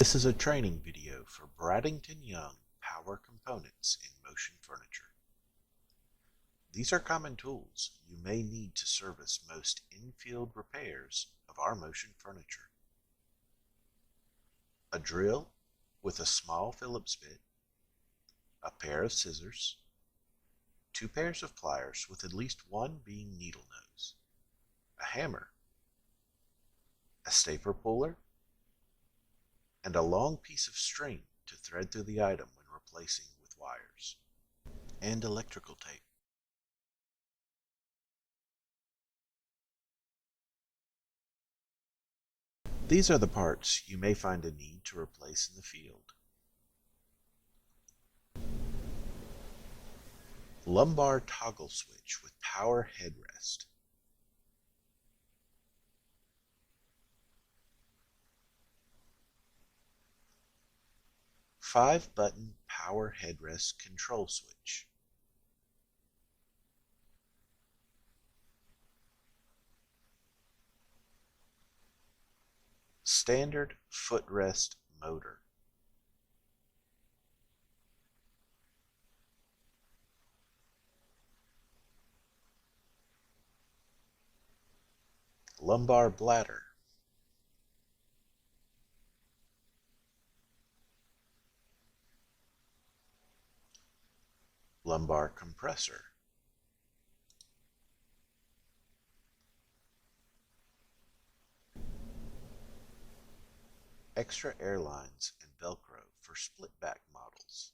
This is a training video for Bradington-Young power components in motion furniture. These are common tools you may need to service most in-field repairs of our motion furniture. A drill with a small Phillips bit, a pair of scissors, 2 pairs of pliers with at least one being needle nose, a hammer, a stapler puller, and a long piece of string to thread through the item when replacing with wires, and electrical tape. These are the parts you may find a need to replace in the field. Lumbar toggle switch with power headrest. Five-button power headrest control switch. Standard footrest motor. Lumbar bladder. Lumbar compressor. Extra airlines and Velcro for split back models.